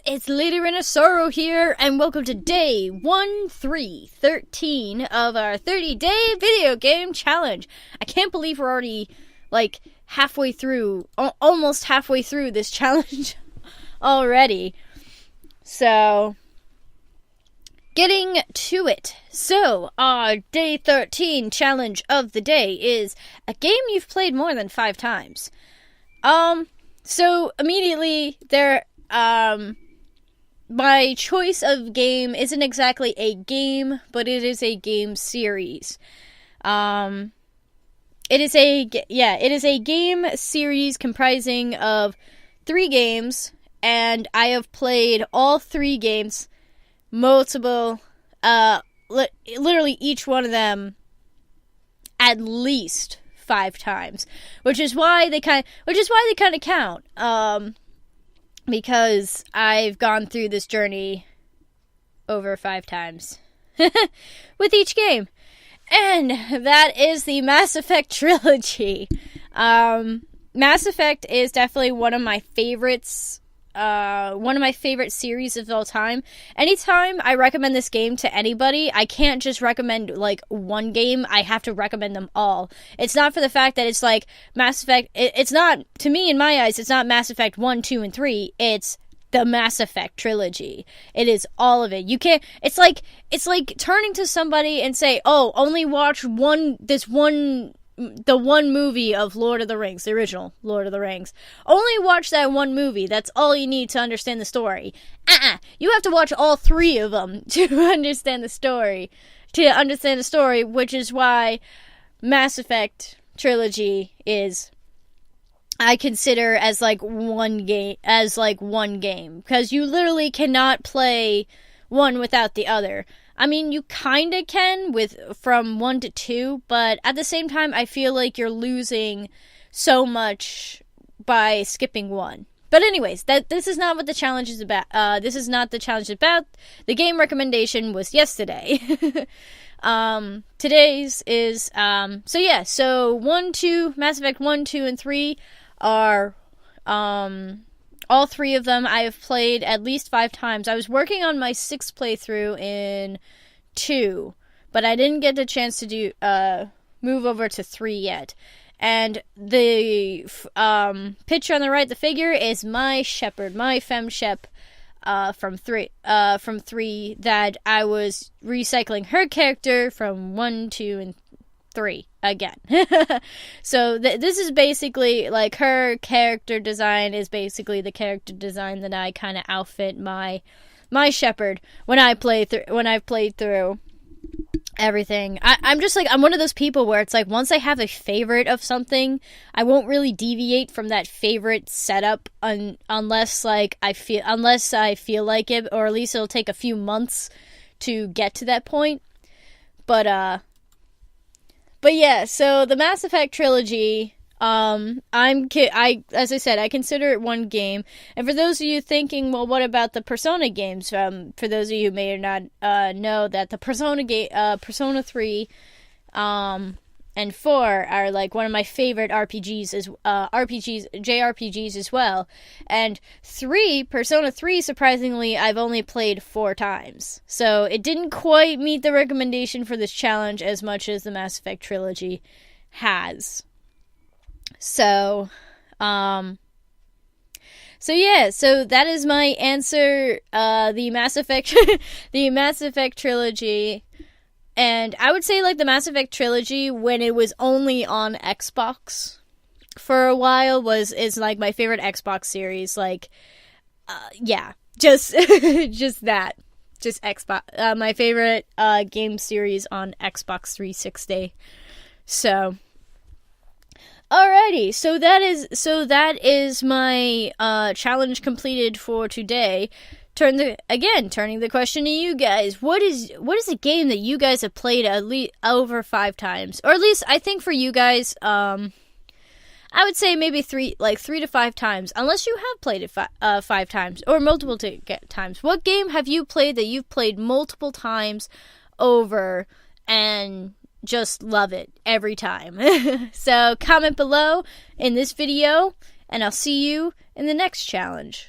it's Lady Rhinoceros here, and welcome to day 1313 of our 30-day video game challenge. I can't believe we're already, halfway through, almost halfway through this challenge already. So, getting to it. So, our day 13 challenge of the day is a game you've played more than 5 times. So immediately my choice of game isn't exactly a game, but it is a game series. It is a game series comprising of 3 games, and I have played all 3 games literally each one of them at least 5 times, which is why they kind of count. Because I've gone through this journey over 5 times with each game, and that is the Mass Effect trilogy. Mass Effect is definitely one of my favorites. One of my favorite series of all time. Anytime I recommend this game to anybody, I can't just recommend, one game. I have to recommend them all. It's not for the fact that it's, Mass Effect... It's not, to me, in my eyes, it's not Mass Effect 1, 2, and 3. It's the Mass Effect trilogy. It is all of it. You can't... It's like turning to somebody and say, oh, only watch the one movie of Lord of the Rings, the original Lord of the Rings. Only watch that one movie. That's all you need to understand the story. You have to watch all 3 of them to understand the story. Which is why Mass Effect trilogy is, I consider as one game. Because you literally cannot play one without the other. I mean, you kinda can from 1 to 2, but at the same time, I feel like you're losing so much by skipping 1. But anyways, this is not what the challenge is about. This is not the challenge about. The game recommendation was yesterday. Today's is, so Mass Effect 1, 2, and 3 are, all 3 of them I have played at least 5 times. I was working on my 6th playthrough in 2, but I didn't get the chance to move over to 3 yet. And the picture on the right, the figure, is my Shepherd, my Femme Shep from 3, that I was recycling her character from 1, 2, and 3 again. So this is basically her character design is basically the character design that I kind of outfit my Shepherd when I've played through everything. I'm one of those people where it's once I have a favorite of something, I won't really deviate from that favorite setup unless I feel like it, or at least it'll take a few months to get to that point. But yeah, so the Mass Effect trilogy, as I said, I consider it one game. And for those of you thinking, well, what about the Persona games? For those of you who may or not know that the Persona 3 and 4 are one of my favorite JRPGs as well. And Persona 3, surprisingly, I've only played 4 times. So it didn't quite meet the recommendation for this challenge as much as the Mass Effect trilogy has. So that is my answer. The Mass Effect, the Mass Effect trilogy. And I would say, the Mass Effect trilogy, when it was only on Xbox for a while, is my favorite Xbox series. Just that. Just Xbox. My favorite game series on Xbox 360. So, alrighty. So that is my challenge completed for today. Turning the question to you guys. What is a game that you guys have played at least over 5 times? Or at least, I think for you guys, I would say maybe 3 to 5 times. Unless you have played it 5 times, or multiple times. What game have you played that you've played multiple times over, and just love it every time? So, comment below in this video, and I'll see you in the next challenge.